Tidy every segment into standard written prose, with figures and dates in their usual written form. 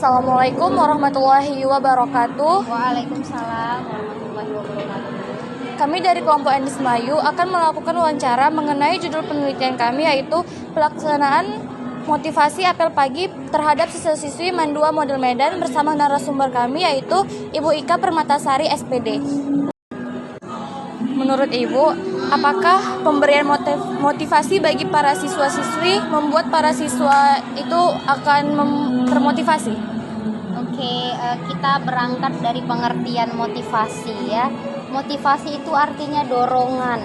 Assalamualaikum warahmatullahi wabarakatuh. Waalaikumsalam warahmatullahi wabarakatuh. Kami dari kelompok Endis Melayu akan melakukan wawancara mengenai judul penelitian kami, yaitu pelaksanaan motivasi apel pagi terhadap siswa-siswi MAN 2 Model Medan bersama narasumber kami, yaitu Ibu Ika Permatasari SPD. Menurut Ibu, apakah pemberian motivasi bagi para siswa-siswi membuat para siswa itu akan termotivasi? Oke, kita berangkat dari pengertian motivasi ya. Motivasi itu artinya dorongan.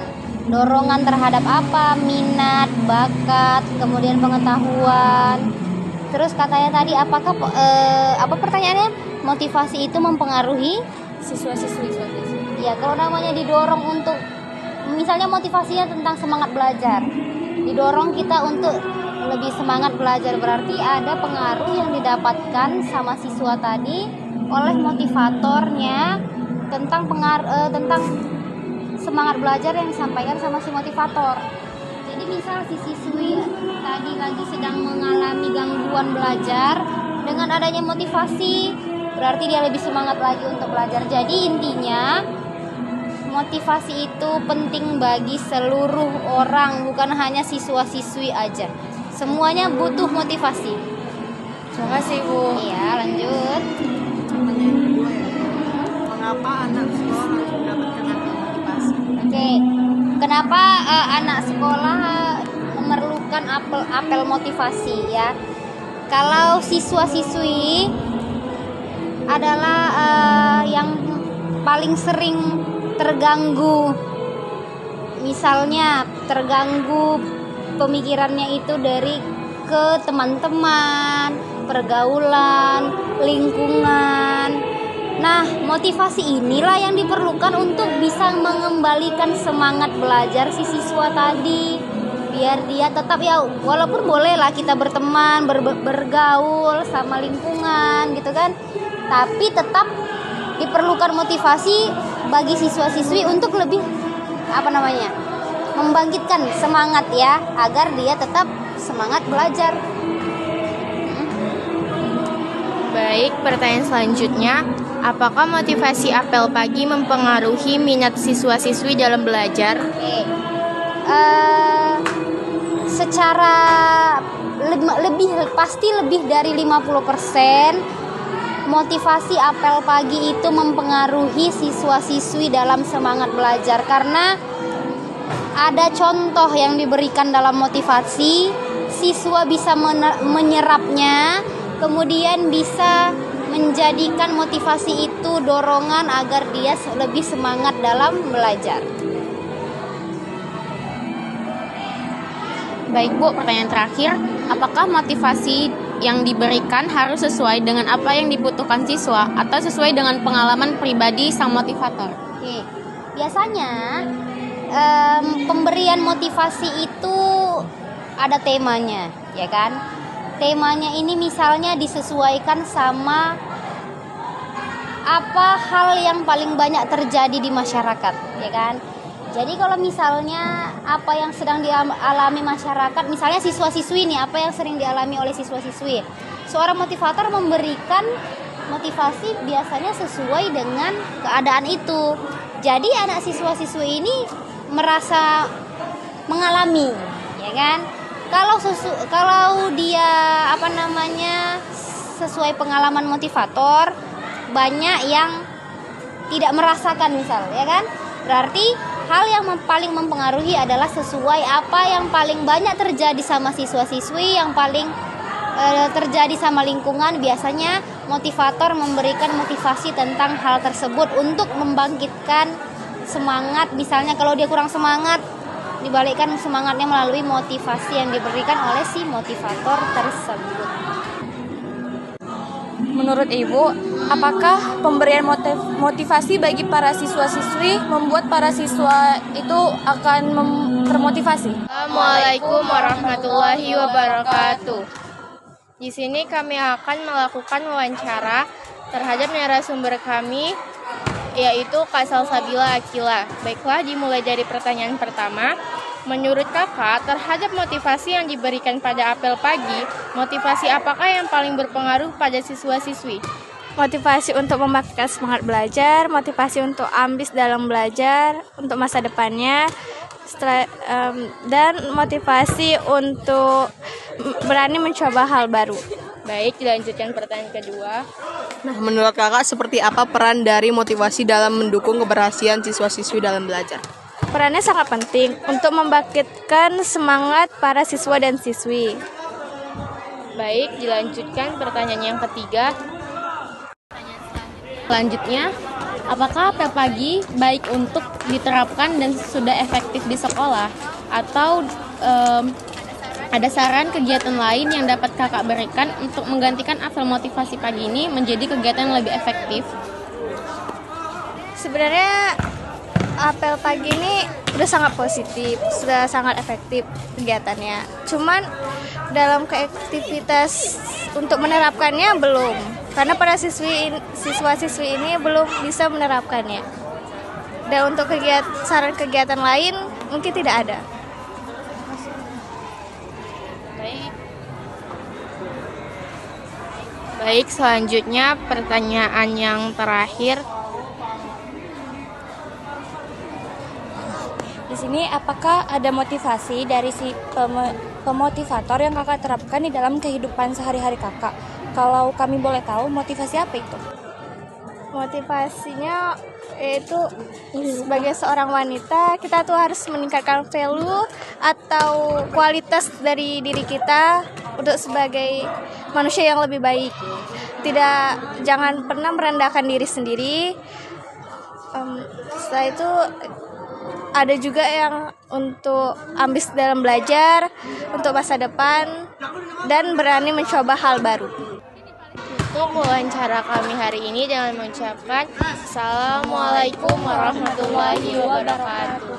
Dorongan terhadap apa? Minat, bakat, kemudian pengetahuan. Terus katanya tadi apa pertanyaannya? Motivasi itu mempengaruhi Siswa-siswi. ya, kalau namanya didorong untuk, misalnya motivasinya tentang semangat belajar, didorong kita untuk lebih semangat belajar, berarti ada pengaruh yang didapatkan sama siswa tadi oleh motivatornya tentang tentang semangat belajar yang disampaikan sama si motivator. Jadi misal si siswi tadi lagi sedang mengalami gangguan belajar, dengan adanya motivasi berarti dia lebih semangat lagi untuk belajar. Jadi intinya motivasi itu penting bagi seluruh orang, bukan hanya siswa-siswi aja. Semuanya butuh motivasi. Terima kasih, Bu. Iya, lanjut. Pertanyaan kedua ya, mengapa anak sekolah harus mendapatkan apel motivasi? Oke, kenapa anak sekolah memerlukan apel motivasi ya? Kalau siswa-siswi adalah yang paling sering terganggu, misalnya terganggu pemikirannya itu dari ke teman-teman, pergaulan, lingkungan. Nah, motivasi inilah yang diperlukan untuk bisa mengembalikan semangat belajar si siswa tadi, biar dia tetap ya, walaupun bolehlah kita berteman, bergaul sama lingkungan gitu kan, tapi tetap diperlukan motivasi bagi siswa-siswi untuk lebih membangkitkan semangat ya, agar dia tetap semangat belajar. Baik, pertanyaan selanjutnya, apakah motivasi apel pagi mempengaruhi minat siswa-siswi dalam belajar? Oke. Secara pasti lebih dari 50% motivasi apel pagi itu mempengaruhi siswa-siswi dalam semangat belajar, karena ada contoh yang diberikan dalam motivasi, siswa bisa menyerapnya, kemudian bisa menjadikan motivasi itu dorongan agar dia lebih semangat dalam belajar. Baik, Bu, pertanyaan terakhir, apakah motivasi yang diberikan harus sesuai dengan apa yang dibutuhkan siswa atau sesuai dengan pengalaman pribadi sang motivator? Oke. Biasanya pemberian motivasi itu ada temanya, ya kan? Temanya ini misalnya disesuaikan sama apa hal yang paling banyak terjadi di masyarakat, ya kan? Jadi kalau misalnya apa yang sedang dialami masyarakat, misalnya siswa-siswi nih, apa yang sering dialami oleh siswa-siswi, seorang motivator memberikan motivasi biasanya sesuai dengan keadaan itu. Jadi anak siswa-siswi ini merasa mengalami, ya kan? Kalau dia sesuai pengalaman motivator, banyak yang tidak merasakan misal, ya kan? Berarti hal yang paling mempengaruhi adalah sesuai apa yang paling banyak terjadi sama siswa-siswi, yang paling terjadi sama lingkungan. Biasanya motivator memberikan motivasi tentang hal tersebut untuk membangkitkan semangat. Misalnya kalau dia kurang semangat, dibalikkan semangatnya melalui motivasi yang diberikan oleh si motivator tersebut. Menurut Ibu, apakah pemberian motivasi bagi para siswa-siswi membuat para siswa itu akan termotivasi? Assalamualaikum warahmatullahi wabarakatuh. Di sini kami akan melakukan wawancara terhadap narasumber kami, yaitu Kak Salsabila Akila. Baiklah, dimulai dari pertanyaan pertama. Menurut kakak, terhadap motivasi yang diberikan pada apel pagi, motivasi apakah yang paling berpengaruh pada siswa-siswi? Motivasi untuk membangkitkan semangat belajar, motivasi untuk ambis dalam belajar, untuk masa depannya, dan motivasi untuk berani mencoba hal baru. Baik, dilanjutkan pertanyaan kedua. Nah, menurut kakak seperti apa peran dari motivasi dalam mendukung keberhasilan siswa-siswi dalam belajar? Perannya sangat penting untuk membangkitkan semangat para siswa dan siswi. Baik, dilanjutkan pertanyaan yang ketiga. Selanjutnya, apakah apel pagi baik untuk diterapkan dan sudah efektif di sekolah? Atau ada saran kegiatan lain yang dapat kakak berikan untuk menggantikan apel motivasi pagi ini menjadi kegiatan yang lebih efektif? Sebenarnya apel pagi ini udah sangat positif, sudah sangat efektif kegiatannya. Cuman dalam keaktivitas untuk menerapkannya belum, karena para siswa-siswi ini belum bisa menerapkannya. Dan untuk saran kegiatan lain mungkin tidak ada. Baik, selanjutnya pertanyaan yang terakhir. Di sini apakah ada motivasi dari si pemotivator yang kakak terapkan di dalam kehidupan sehari-hari kakak? Kalau kami boleh tahu, motivasi apa itu? Motivasinya itu sebagai seorang wanita kita tuh harus meningkatkan value atau kualitas dari diri kita untuk sebagai manusia yang lebih baik. Jangan pernah merendahkan diri sendiri. Setelah itu ada juga yang untuk ambis dalam belajar, untuk masa depan, dan berani mencoba hal baru. Untuk wawancara kami hari ini dengan mengucapkan Assalamualaikum warahmatullahi wabarakatuh.